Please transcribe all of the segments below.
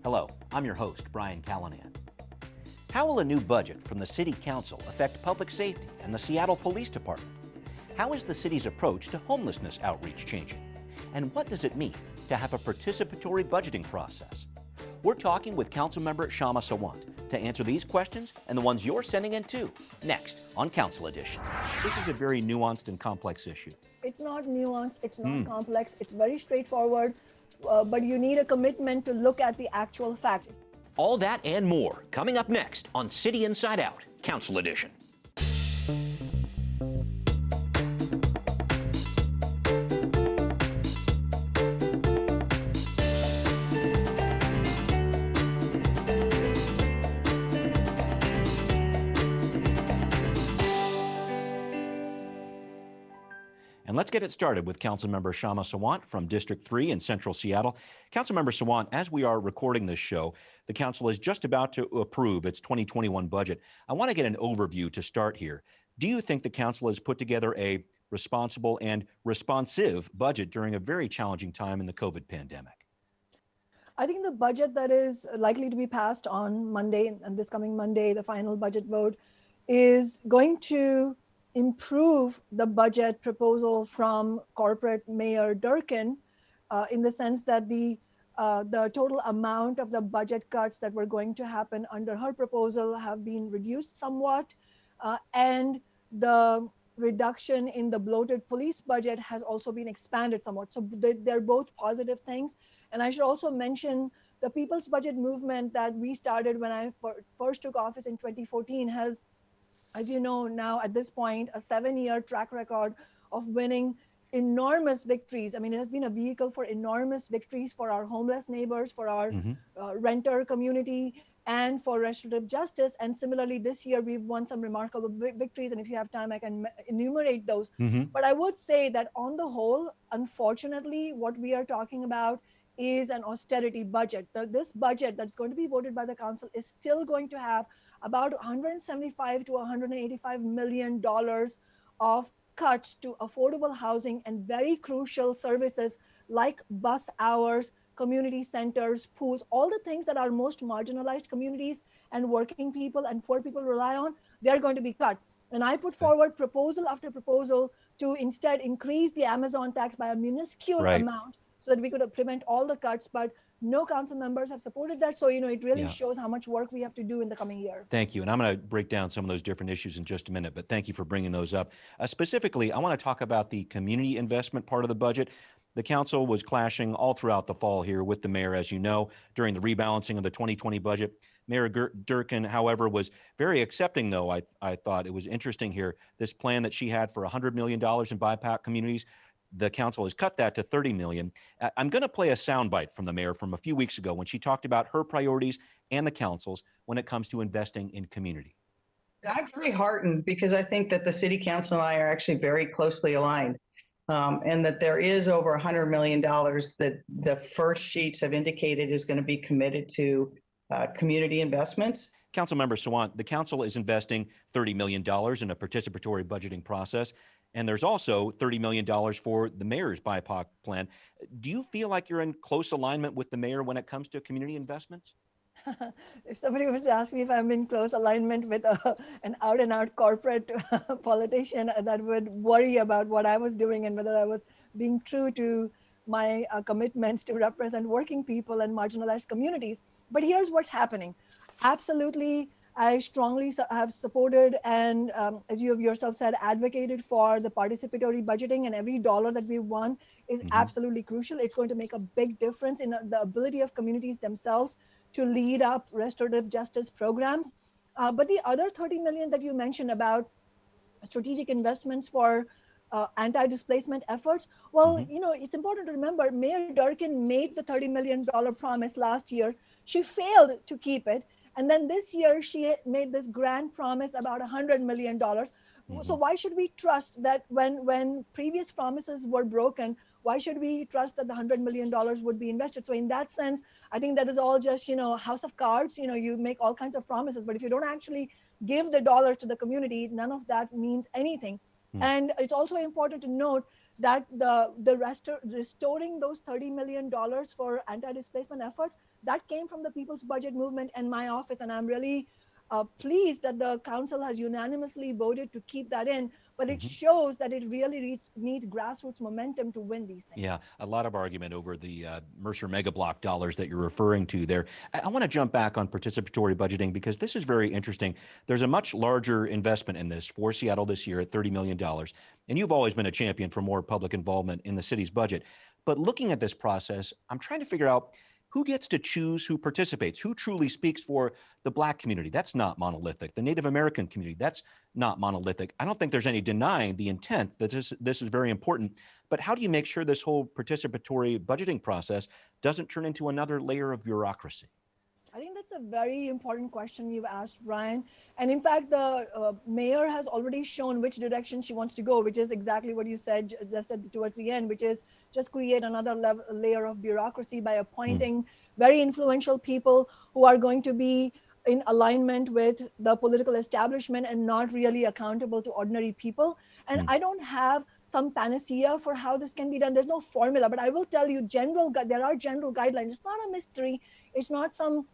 Hello, I'm your host, Brian Callanan. How will a new budget from the City Council affect public safety and the Seattle Police Department? How is the city's approach to homelessness outreach changing? And what does it mean to have a participatory budgeting process? We're talking with Councilmember Kshama Sawant to answer these questions and the ones you're sending in too, next on Council Edition. This is a very nuanced and complex issue. It's not nuanced, it's not complex, it's very straightforward, but you need a commitment to look at the actual facts. All that and more coming up next on City Inside Out, Council Edition. And let's get it started with Councilmember Kshama Sawant from District 3 in Central Seattle. Councilmember Sawant, as we are recording this show, the Council is just about to approve its 2021 budget. I want to get an overview to start here. Do you think the Council has put together a responsible and responsive budget during a very challenging time in the COVID pandemic? I think the budget that is likely to be passed on Monday, and this coming Monday, the final budget vote, is going to improve the budget proposal from corporate Mayor Durkin in the sense that the total amount of the budget cuts that were going to happen under her proposal have been reduced somewhat, and the reduction in the bloated police budget has also been expanded somewhat. So they're both positive things. And I should also mention the People's Budget movement that we started when I first took office in 2014 has, as you know, now at this point, a 7-year track record of winning enormous victories. I mean, it has been a vehicle for enormous victories for our homeless neighbors, for our renter community, and for restorative justice. And similarly, this year, we've won some remarkable victories. And if you have time, I can enumerate those. But I would say that on the whole, unfortunately, what we are talking about is an austerity budget. This budget that's going to be voted by the council is still going to have about $175 to $185 million of cuts to affordable housing and very crucial services like bus hours, community centers, pools, all the things that our most marginalized communities and working people and poor people rely on, they're going to be cut. And I put forward proposal after proposal to instead increase the Amazon tax by a minuscule amount so that we could prevent all the cuts, but no council members have supported that. So, it really shows how much work we have to do in the coming year. Thank you. And I'm going to break down some of those different issues in just a minute, but thank you for bringing those up. Specifically, I want to talk about the community investment part of the budget. The council was clashing all throughout the fall here with the mayor, as you know, during the rebalancing of the 2020 budget. Mayor Durkin, however, was very accepting, though. I thought it was interesting here, this plan that she had for $100 million in BIPOC communities. The council has cut that to $30 million. I'm going to play a soundbite from the mayor from a few weeks ago when she talked about her priorities and the council's when it comes to investing in community. I'm very heartened because I think that the city council and I are actually very closely aligned, and that there is over $100 million that the first sheets have indicated is going to be committed to community investments. Councilmember Sawant, the council is investing $30 million in a participatory budgeting process. And there's also $30 million for the mayor's BIPOC plan. Do you feel like you're in close alignment with the mayor when it comes to community investments? If somebody was to ask me if I'm in close alignment with an out-and-out corporate politician that would worry about what I was doing and whether I was being true to my commitments to represent working people and marginalized communities. But here's what's happening. Absolutely, I strongly have supported and, as you have yourself said, advocated for the participatory budgeting, and every dollar that we won is absolutely crucial. It's going to make a big difference in the ability of communities themselves to lead up restorative justice programs. But the other $30 million that you mentioned about strategic investments for anti-displacement efforts, well, it's important to remember Mayor Durkin made the $30 million promise last year. She failed to keep it. And then this year, she made this grand promise about $100 million. So why should we trust that when previous promises were broken, why should we trust that the $100 million would be invested? So in that sense, I think that is all just, house of cards. You make all kinds of promises, but if you don't actually give the dollars to the community, none of that means anything. And it's also important to note that restoring those $30 million for anti-displacement efforts, that came from the People's Budget Movement and my office. And I'm really pleased that the council has unanimously voted to keep that in, but it shows that it really needs grassroots momentum to win these things. Yeah, a lot of argument over the Mercer Mega Block dollars that you're referring to there. I want to jump back on participatory budgeting because this is very interesting. There's a much larger investment in this for Seattle this year at $30 million. And you've always been a champion for more public involvement in the city's budget. But looking at this process, I'm trying to figure out who gets to choose who participates, who truly speaks for the Black community. That's not monolithic. The Native American community, that's not monolithic. I don't think there's any denying the intent that this is very important. But how do you make sure this whole participatory budgeting process doesn't turn into another layer of bureaucracy? I think that's a very important question you've asked, Brian. And in fact, the mayor has already shown which direction she wants to go, which is exactly what you said just towards the end, which is just create another layer of bureaucracy by appointing very influential people who are going to be in alignment with the political establishment and not really accountable to ordinary people. And I don't have some panacea for how this can be done. There's no formula, but I will tell you there are general guidelines. It's not a mystery. It's not some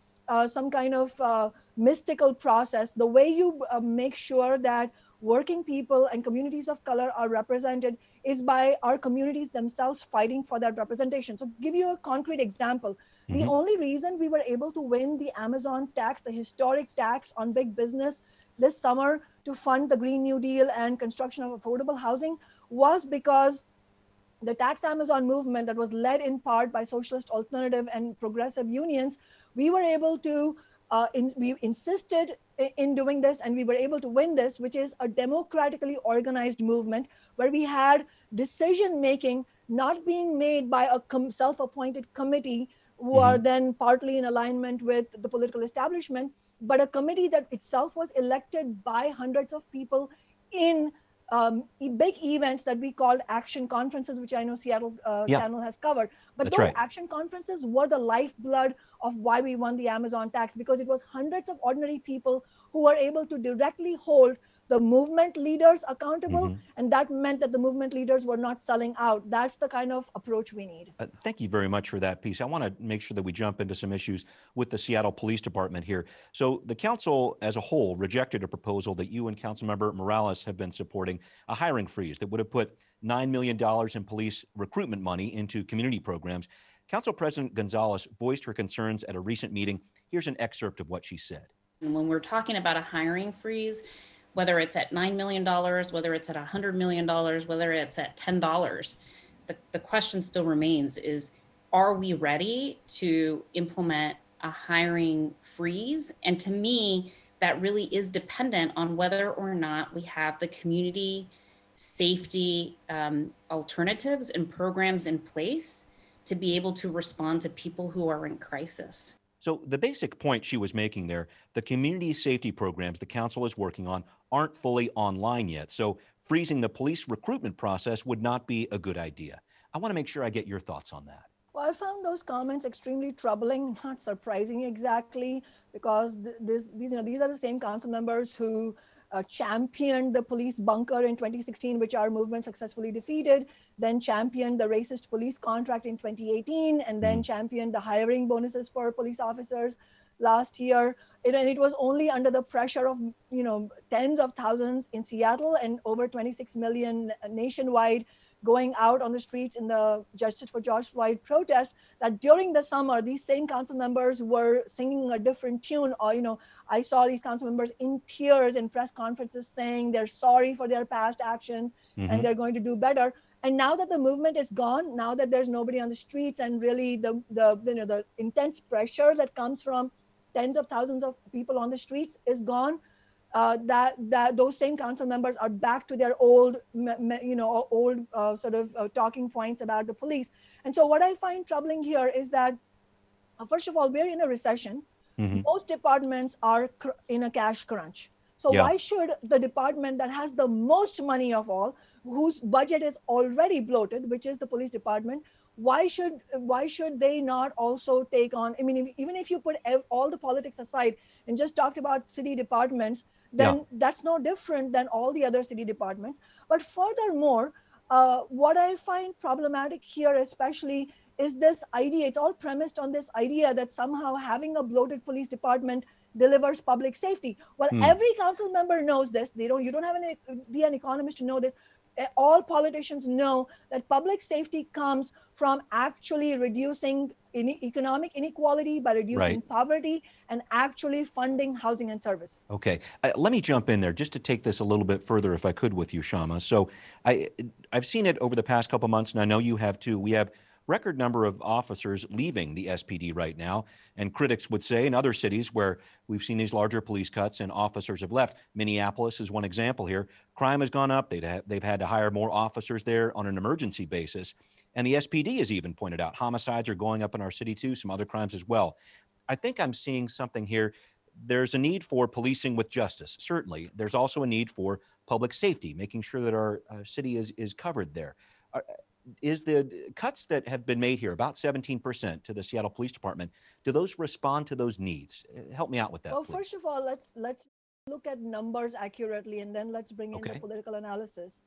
kind of mystical process. The way you make sure that working people and communities of color are represented is by our communities themselves fighting for that representation. So give you a concrete example. The only reason we were able to win the Amazon tax, the historic tax on big business this summer to fund the Green New Deal and construction of affordable housing was because the tax Amazon movement that was led in part by socialist alternative and progressive unions, we were able to, we insisted in doing this and we were able to win this, which is a democratically organized movement where we had decision-making not being made by a self-appointed committee who are then partly in alignment with the political establishment, but a committee that itself was elected by hundreds of people in big events that we called action conferences, which I know Seattle channel has covered. But those action conferences were the lifeblood of why we won the Amazon tax, because it was hundreds of ordinary people who were able to directly hold the movement leaders accountable. And that meant that the movement leaders were not selling out. That's the kind of approach we need. Thank you very much for that piece. I want to make sure that we jump into some issues with the Seattle Police Department here. So the council as a whole rejected a proposal that you and Councilmember Morales have been supporting, a hiring freeze that would have put $9 million in police recruitment money into community programs. Council President Gonzalez voiced her concerns at a recent meeting. Here's an excerpt of what she said. And when we're talking about a hiring freeze, whether it's at $9 million, whether it's at $100 million, whether it's at $10, the question still remains is, are we ready to implement a hiring freeze? And to me, that really is dependent on whether or not we have the community safety alternatives and programs in place to be able to respond to people who are in crisis. So the basic point she was making there, the community safety programs the council is working on aren't fully online yet. So freezing the police recruitment process would not be a good idea. I want to make sure I get your thoughts on that. Well, I found those comments extremely troubling, not surprising exactly, because these are the same council members who championed the police bunker in 2016, which our movement successfully defeated, then championed the racist police contract in 2018, and then championed the hiring bonuses for police officers last year. And it was only under the pressure of, tens of thousands in Seattle and over 26 million nationwide going out on the streets in the Justice for George Floyd protest, that during the summer, these same council members were singing a different tune. Or, I saw these council members in tears in press conferences saying they're sorry for their past actions and they're going to do better. And now that the movement is gone, now that there's nobody on the streets, and really the intense pressure that comes from tens of thousands of people on the streets is gone, that those same council members are back to their old talking points about the police. And so what I find troubling here is that, first of all, we're in a recession. Most departments are in a cash crunch. So why should the department that has the most money of all, whose budget is already bloated, which is the police department, why should they not also take on, even if you put all the politics aside and just talked about city departments, then that's no different than all the other city departments. But furthermore, What I find problematic here, especially, is this idea. It's all premised on this idea that somehow having a bloated police department delivers public safety. Well, Hmm. every council member knows this. You don't have to be an economist to know this. All politicians know that public safety comes from actually reducing economic inequality by reducing Right. poverty and actually funding housing and services. Okay. Let me jump in there just to take this a little bit further, if I could, with you, Kshama. So I, I've seen it over the past couple months, and I know you have too. We have record number of officers leaving the SPD right now, and critics would say in other cities where we've seen these larger police cuts and officers have left. Minneapolis is one example here. Crime has gone up. They've had to hire more officers there on an emergency basis, and the SPD has even pointed out homicides are going up in our city too. Some other crimes as well. I think I'm seeing something here. There's a need for policing with justice. Certainly, there's also a need for public safety, making sure that our city is covered there. Is the cuts that have been made here, about 17% to the Seattle Police Department, do those respond to those needs? Help me out with that, Well, please. first of all, let's look at numbers accurately, and then let's bring in the Okay. political analysis.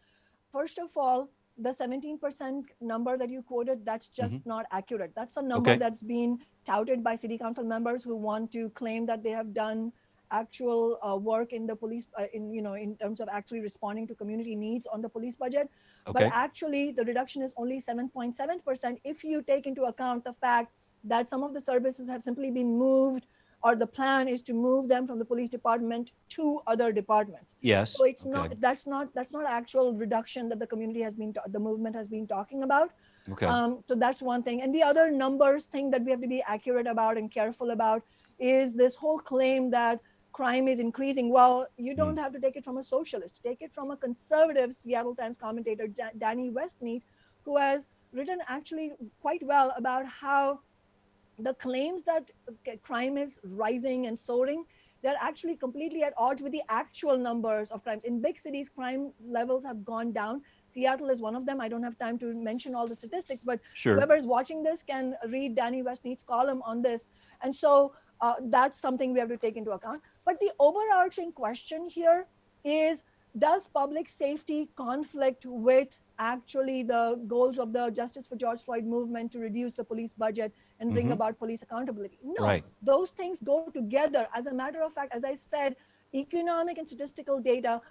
First of all, the 17% number that you quoted, that's Hmm. just not accurate. That's a number Okay. that's been touted by city council members who want to claim that they have done actual work in the police, in terms of actually responding to community needs on the police budget. But Okay. actually, the reduction is only 7.7% if you take into account the fact that some of the services have simply been moved, or the plan is to move them from the police department to other departments. Yes. So it's Okay. not, that's not actual reduction that the community has been the movement has been talking about. Okay. So that's one thing. And the other numbers thing that we have to be accurate about and careful about is this whole claim that crime is increasing. Well, you don't Mm. have to take it from a socialist. Take it from a conservative Seattle Times commentator, Danny Westmead, who has written actually quite well about how the claims that crime is rising and soaring, they're actually completely at odds with the actual numbers of crimes. In big cities, crime levels have gone down. Seattle is one of them. I don't have time to mention all the statistics, but Sure. whoever is watching this can read Danny Westmead's column on this. And so that's something we have to take into account. But the overarching question here is, does public safety conflict with actually the goals of the Justice for George Floyd movement to reduce the police budget and bring Hmm. about police accountability? No, Right. those things go together. As a matter of fact, as I said, economic and statistical data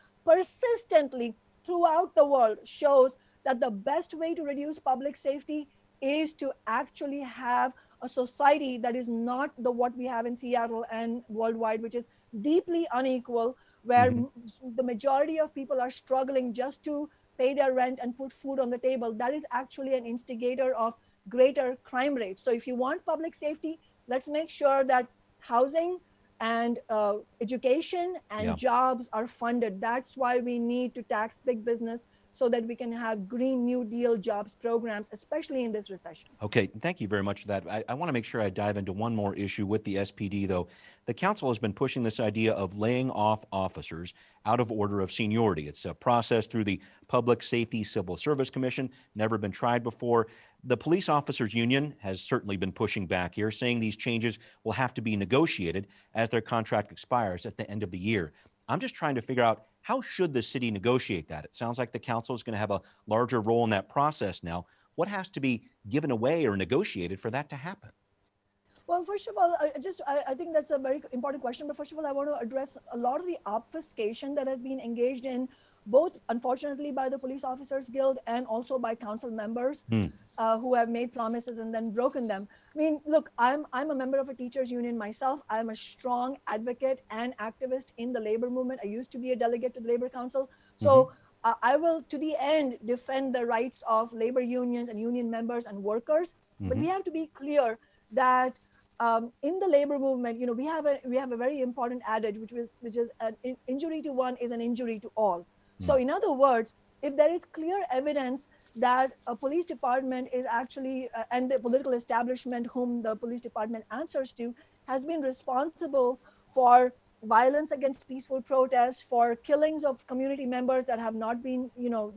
persistently throughout the world shows that the best way to reduce public safety is to actually have a society that is not the what we have in Seattle and worldwide, which is deeply unequal, where Hmm. the majority of people are struggling just to pay their rent and put food on the table. That is actually an instigator of greater crime rates. So if you want public safety, let's make sure that housing and education Yeah. and jobs are funded. That's why we need to tax big business, so that we can have Green New Deal jobs programs, especially in this recession. Okay, thank you very much for that. I want to make sure I dive into one more issue with the SPD, though. The council has been pushing this idea of laying off officers out of order of seniority. It's a process through the Public Safety Civil Service Commission, never been tried before. The Police Officers Union has certainly been pushing back here, saying these changes will have to be negotiated as their contract expires at the end of the year. I'm just trying to figure out, how should the city negotiate that? It sounds like the council is going to have a larger role in that process now. What has to be given away or negotiated for that to happen? Well, first of all, I think that's a very important question. But first of all, I want to address a lot of the obfuscation that has been engaged in, both unfortunately by the Police Officers Guild and also by council members Hmm. who have made promises and then broken them. I mean, look, I'm a member of a teachers union myself. I'm a strong advocate and activist in the labor movement. I used to be a delegate to the Labor Council. So I will, to the end, defend the rights of labor unions and union members and workers. But we have to be clear that in the labor movement, we have a very important adage, which is an injury to one is an injury to all. So in other words, if there is clear evidence that a police department is actually, and the political establishment whom the police department answers to, has been responsible for violence against peaceful protests, for killings of community members that have not been,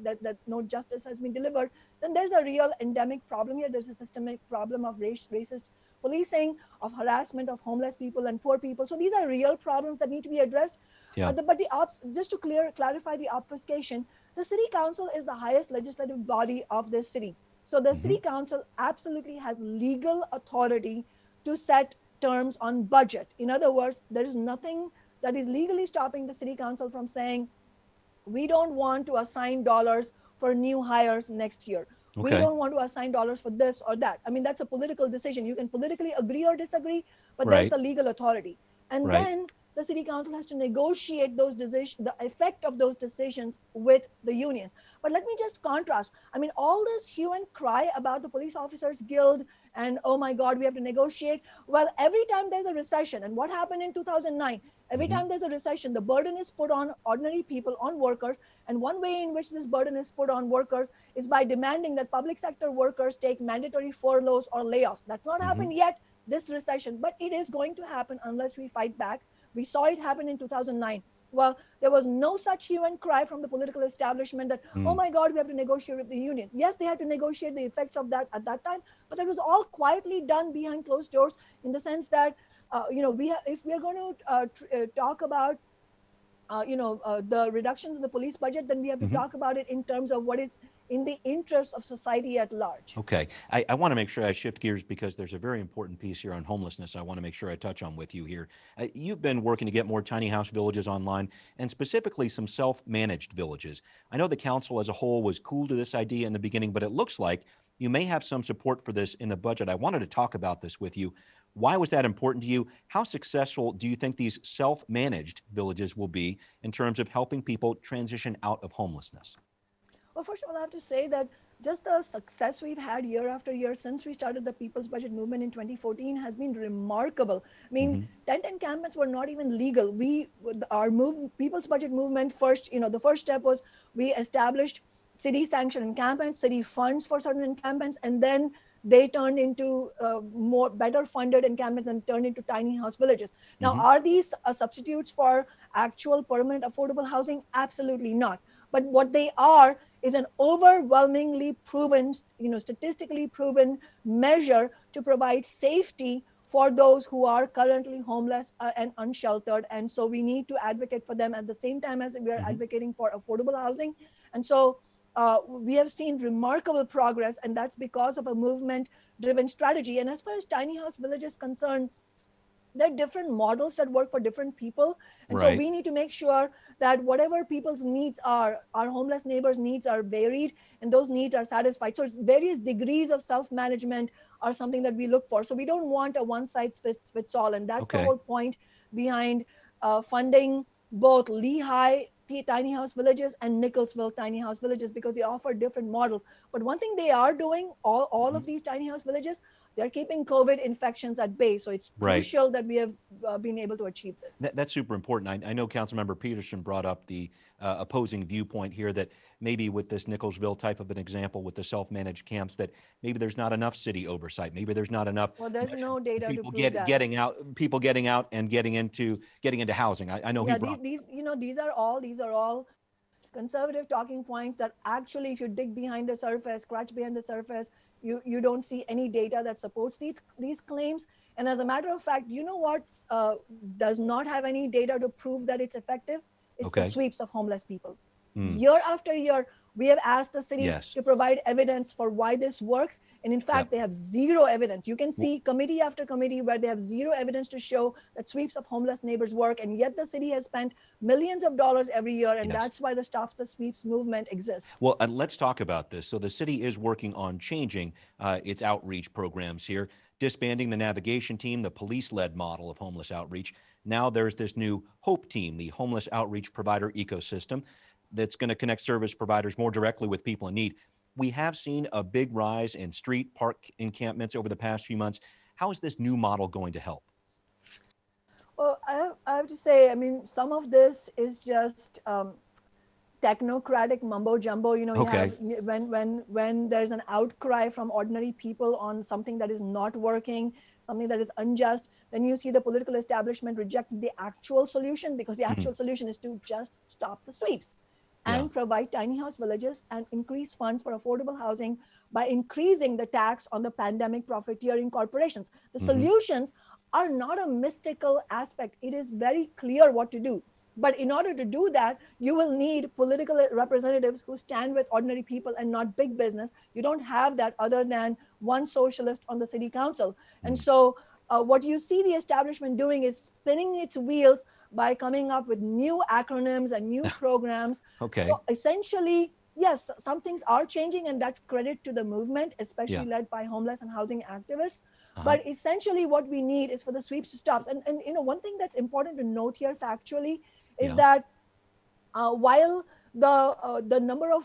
that no justice has been delivered, then there's a real endemic problem here. There's a systemic problem of racist policing, of harassment of homeless people and poor people. So these are real problems that need to be addressed. Yeah. Just to clarify the obfuscation, The city council is the highest legislative body of this city. So the city council absolutely has legal authority to set terms on budget. In other words, there is nothing that is legally stopping the city council from saying, we don't want to assign dollars for new hires next year. We Okay. don't want to assign dollars for this or that. I mean, that's a political decision. You can politically agree or disagree, but there's Right. the legal authority. And Right. then the city council has to negotiate those decisions, the effect of those decisions with the unions. But let me just contrast. I mean, all this hue and cry about the police officers guild and, oh my God, we have to negotiate. Well, every time there's a recession, and what happened in 2009, every time there's a recession, the burden is put on ordinary people, on workers. And one way in which this burden is put on workers is by demanding that public sector workers take mandatory furloughs or layoffs. That's not happened yet this recession, but it is going to happen unless we fight back. We saw it happen in 2009. Well, there was no such hue and cry from the political establishment that, oh my God, we have to negotiate with the unions. Yes, they had to negotiate the effects of that at that time, but that was all quietly done behind closed doors, in the sense that, if we are going to talk about the reductions in the police budget, then we have to talk about it in terms of what is in the interest of society at large. Okay. I want to make sure I shift gears because there's a very important piece here on homelessness I want to make sure I touch on with you here. You've been working to get more tiny house villages online, and specifically some self-managed villages. I know the council as a whole was cool to this idea in the beginning, but it looks like you may have some support for this in the budget. I wanted to talk about this with you. Why was that important to you? How successful do you think these self-managed villages will be in terms of helping people transition out of homelessness? Well, first of all, I have to say that just the success we've had year after year since we started the People's Budget Movement in 2014 has been remarkable. I mean, tent encampments were not even legal. Our People's Budget Movement first, the first step was we established city sanctioned encampments, city funds for certain encampments, and then they turned into more better funded encampments and turned into tiny house villages. Now, are these substitutes for actual permanent affordable housing? Absolutely not. But what they are is an overwhelmingly proven, statistically proven measure to provide safety for those who are currently homeless and unsheltered. And so we need to advocate for them at the same time as we are advocating for affordable housing. And so we have seen remarkable progress, and that's because of a movement-driven strategy. And as far as tiny house village is concerned, there are different models that work for different people. And so we need to make sure that whatever people's needs are, our homeless neighbors' needs are varied and those needs are satisfied. So various degrees of self-management are something that we look for. So we don't want a one-size-fits all. And that's the whole point behind funding both Lehigh tiny house villages and Nicholsville tiny house villages, because they offer different models. But one thing they are doing, all of these tiny house villages, they're keeping COVID infections at bay. So it's crucial that we have been able to achieve this. That's super important. I know Councilmember Peterson brought up the opposing viewpoint here that maybe with this Nicholsville type of an example with the self-managed camps, that maybe there's not enough city oversight. Maybe there's not enough. Well, there's no data to prove that. People getting out and getting into housing. I know these are all conservative talking points that actually, if you dig behind the surface, scratch behind the surface, you don't see any data that supports these claims. And as a matter of fact, you know what does not have any data to prove that it's effective? It's the sweeps of homeless people. Year after year, we have asked the city to provide evidence for why this works. And in fact, they have zero evidence. You can see committee after committee where they have zero evidence to show that sweeps of homeless neighbors work. And yet the city has spent millions of dollars every year. And that's why the Stop the Sweeps movement exists. Well, let's talk about this. So the city is working on changing its outreach programs here, disbanding the navigation team, the police-led model of homeless outreach. Now there's this new HOPE team, the Homeless Outreach Provider Ecosystem, that's going to connect service providers more directly with people in need. We have seen a big rise in street park encampments over the past few months. How is this new model going to help? Well, I have to say, I mean, some of this is just technocratic mumbo jumbo. You have, when there's an outcry from ordinary people on something that is not working, something that is unjust, then you see the political establishment reject the actual solution, because the actual solution is to just stop the sweeps and provide tiny house villages and increase funds for affordable housing by increasing the tax on the pandemic profiteering corporations. The solutions are not a mystical aspect. It is very clear what to do. But in order to do that, you will need political representatives who stand with ordinary people and not big business. You don't have that other than one socialist on the city council. And so what you see the establishment doing is spinning its wheels by coming up with new acronyms and new programs. Okay. So essentially, yes, some things are changing, and that's credit to the movement, especially led by homeless and housing activists. But essentially what we need is for the sweeps to stop. And one thing that's important to note here factually is that while the number of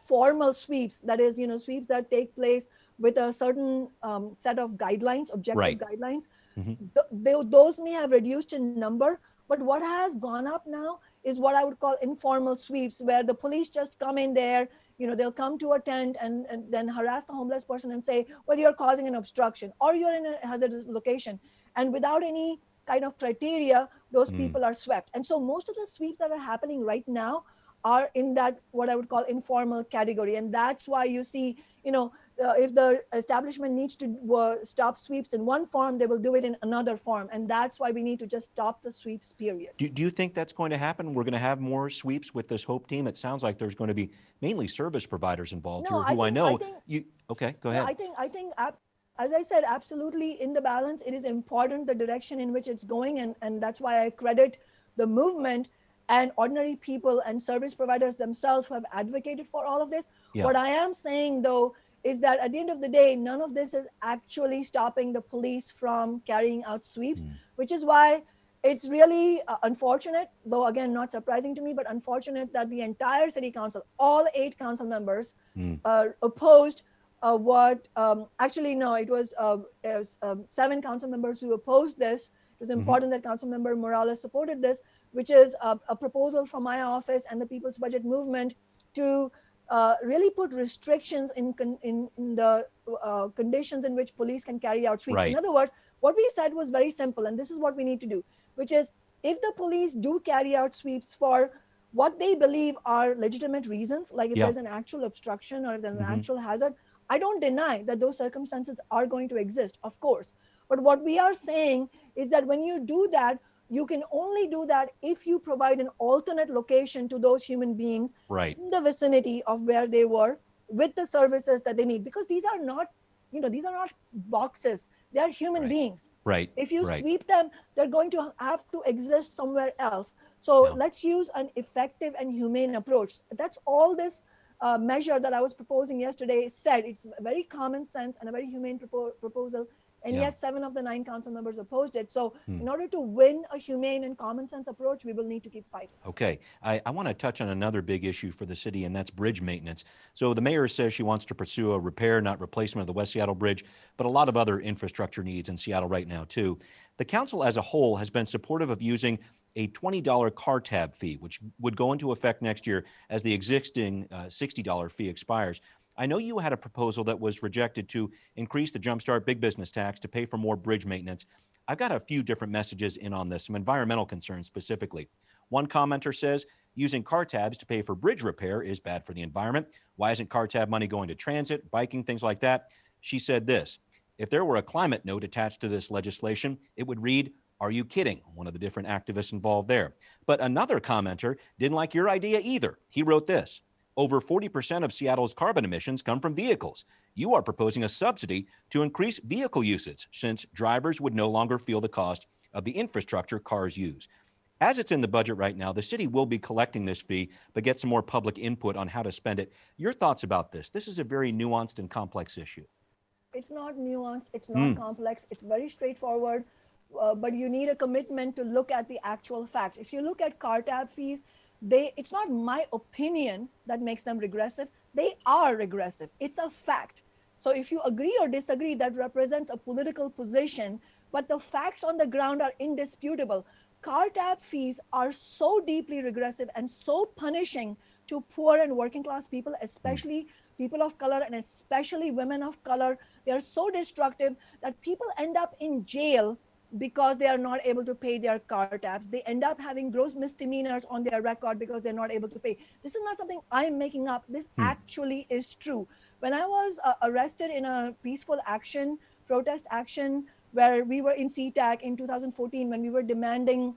formal sweeps, that is sweeps that take place with a certain set of guidelines, objective guidelines, those may have reduced in number, but what has gone up now is what I would call informal sweeps, where the police just come in there, they'll come to a tent and then harass the homeless person and say, well, you're causing an obstruction or you're in a hazardous location, and without any kind of criteria, those people are swept. And so most of the sweeps that are happening right now are in that what I would call informal category. And that's why you see, if the establishment needs to stop sweeps in one form, they will do it in another form. And that's why we need to just stop the sweeps, period. Do you think that's going to happen? We're going to have more sweeps with this HOPE team? It sounds like there's going to be mainly service providers involved here who I know. Okay, go ahead. I think as I said, absolutely in the balance, it is important the direction in which it's going. And that's why I credit the movement and ordinary people and service providers themselves who have advocated for all of this. What I am saying, though, is that at the end of the day, none of this is actually stopping the police from carrying out sweeps, which is why it's really unfortunate, though again, not surprising to me, but unfortunate that the entire city council, all 8 council members opposed actually, no, it was 7 council members who opposed this. It was important that Councilmember Morales supported this, which is a proposal from my office and the People's Budget Movement to really put restrictions in the conditions in which police can carry out sweeps. In other words, what we said was very simple, and this is what we need to do, which is if the police do carry out sweeps for what they believe are legitimate reasons, like if there's an actual obstruction or if there's an actual hazard, I don't deny that those circumstances are going to exist, of course. But what we are saying is that when you do that, you can only do that if you provide an alternate location to those human beings in the vicinity of where they were with the services that they need. Because these are not, these are not boxes. They are human beings. If you sweep them, they're going to have to exist somewhere else. So let's use an effective and humane approach. That's all this measure that I was proposing yesterday said. It's a very common sense and a very humane proposal. And yet 7 of the 9 council members opposed it. So in order to win a humane and common sense approach, we will need to keep fighting. Okay. I want to touch on another big issue for the city, and that's bridge maintenance. So the mayor says she wants to pursue a repair, not replacement of the West Seattle Bridge, but a lot of other infrastructure needs in Seattle right now, too. The council as a whole has been supportive of using a $20 car tab fee, which would go into effect next year as the existing $60 fee expires. I know you had a proposal that was rejected to increase the Jumpstart Big Business Tax to pay for more bridge maintenance. I've got a few different messages in on this, some environmental concerns specifically. One commenter says, using car tabs to pay for bridge repair is bad for the environment. Why isn't car tab money going to transit, biking, things like that? She said this, if there were a climate note attached to this legislation, it would read, are you kidding? One of the different activists involved there. But another commenter didn't like your idea either. He wrote this, over 40% of Seattle's carbon emissions come from vehicles. You are proposing a subsidy to increase vehicle usage since drivers would no longer feel the cost of the infrastructure cars use. As it's in the budget right now, the city will be collecting this fee, but get some more public input on how to spend it. Your thoughts about this? This is a very nuanced and complex issue. It's not nuanced. It's not complex. It's very straightforward. But you need a commitment to look at the actual facts. If you look at car tab fees, it's not my opinion that makes them regressive. They are regressive. It's a fact. So if you agree or disagree, that represents a political position, but the facts on the ground are indisputable. Car tab fees are so deeply regressive and so punishing to poor and working class people, especially people of color and especially women of color. They are so destructive that people end up in jail because they are not able to pay their car tabs. They end up having gross misdemeanors on their record because they're not able to pay. This is not something I'm making up. This actually is true. When I was arrested in a peaceful protest action, where we were in SeaTac in 2014, when we were demanding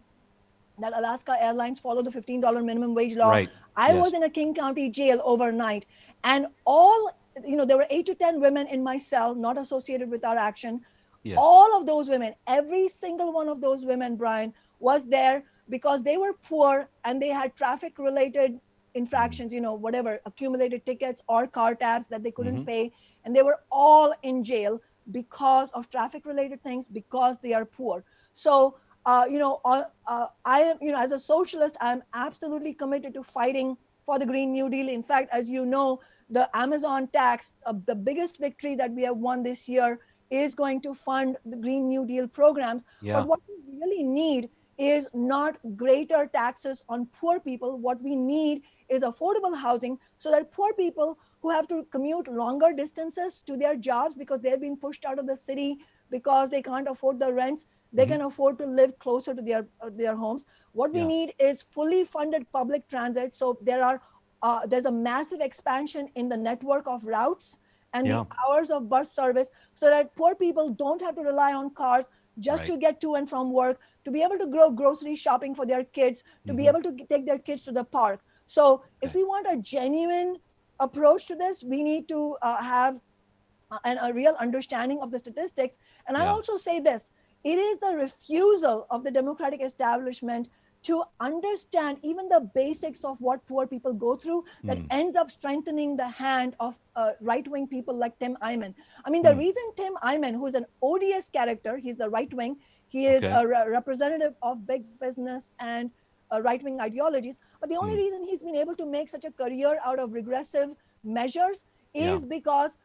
that Alaska Airlines follow the $15 minimum wage law. Right. I Yes. was in a King County jail overnight, and all, there were 8 to 10 women in my cell, not associated with our action. Yes. All of those women, every single one of those women, Brian, was there because they were poor and they had traffic related infractions, whatever, accumulated tickets or car tabs that they couldn't pay. And they were all in jail because of traffic related things, because they are poor. So, I am, as a socialist, I'm absolutely committed to fighting for the Green New Deal. In fact, as you know, the Amazon tax, the biggest victory that we have won this year, is going to fund the Green New Deal programs. Yeah. But what we really need is not greater taxes on poor people. What we need is affordable housing so that poor people who have to commute longer distances to their jobs because they've been pushed out of the city because they can't afford the rents, they can afford to live closer to their homes. What we need is fully funded public transit. So there's a massive expansion in the network of routes and the hours of bus service so that poor people don't have to rely on cars just to get to and from work, to be able to grow grocery shopping for their kids, to be able to take their kids to the park. So if we want a genuine approach to this, we need to have a real understanding of the statistics. And I'll also say this, it is the refusal of the Democratic establishment to understand even the basics of what poor people go through that ends up strengthening the hand of right-wing people like Tim Eyman. I mean, the reason Tim Eyman, who is an odious character, he's the right-wing, he is a representative of big business and right-wing ideologies, but the only reason he's been able to make such a career out of regressive measures is because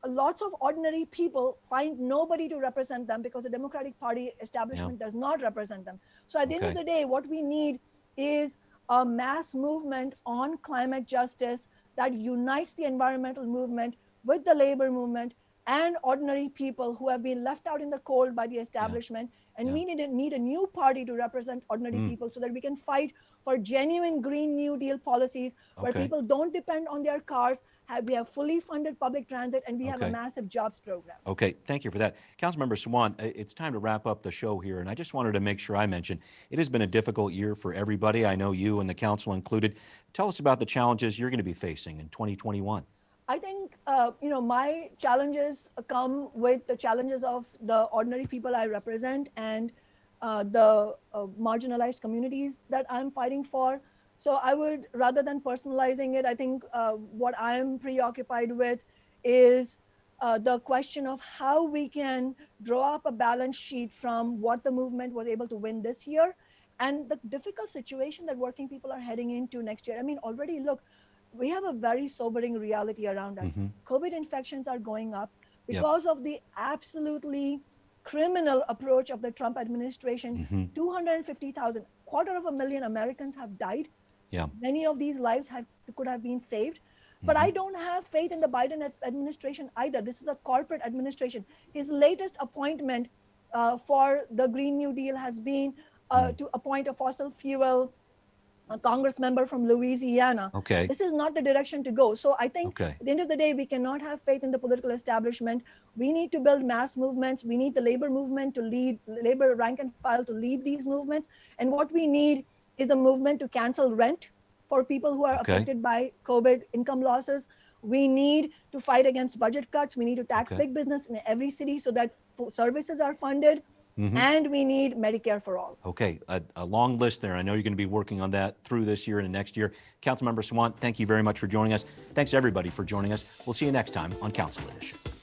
lots of ordinary people find nobody to represent them because the Democratic Party establishment does not represent them. So at the end of the day, what we need is a mass movement on climate justice that unites the environmental movement with the labor movement and ordinary people who have been left out in the cold by the establishment. And we need a new party to represent ordinary people so that we can fight for genuine Green New Deal policies where people don't depend on their cars. We have fully funded public transit, and we have a massive jobs program. Okay, thank you for that. Councilmember Sawant, it's time to wrap up the show here, and I just wanted to make sure I mention, it has been a difficult year for everybody. I know you and the council included. Tell us about the challenges you're going to be facing in 2021. I think, my challenges come with the challenges of the ordinary people I represent and the marginalized communities that I'm fighting for. So I would, rather than personalizing it, I think what I'm preoccupied with is the question of how we can draw up a balance sheet from what the movement was able to win this year and the difficult situation that working people are heading into next year. I mean, already, look, we have a very sobering reality around us. COVID infections are going up because of the absolutely criminal approach of the Trump administration. 250,000, 250,000 Americans have died. Many of these lives could have been saved. But I don't have faith in the Biden administration either. This is a corporate administration. His latest appointment for the Green New Deal has been to appoint a fossil fuel Congress member from Louisiana. This is not the direction to go. So I think at the end of the day, we cannot have faith in the political establishment. We need to build mass movements. We need the labor movement to lead, labor rank and file to lead these movements. And what we need is a movement to cancel rent for people who are affected by COVID income losses. We need to fight against budget cuts. We need to tax big business in every city so that services are funded. And we need Medicare for all. Okay, a long list there. I know you're going to be working on that through this year and next year. Councilmember Sawant, thank you very much for joining us. Thanks everybody for joining us. We'll see you next time on Council Edition.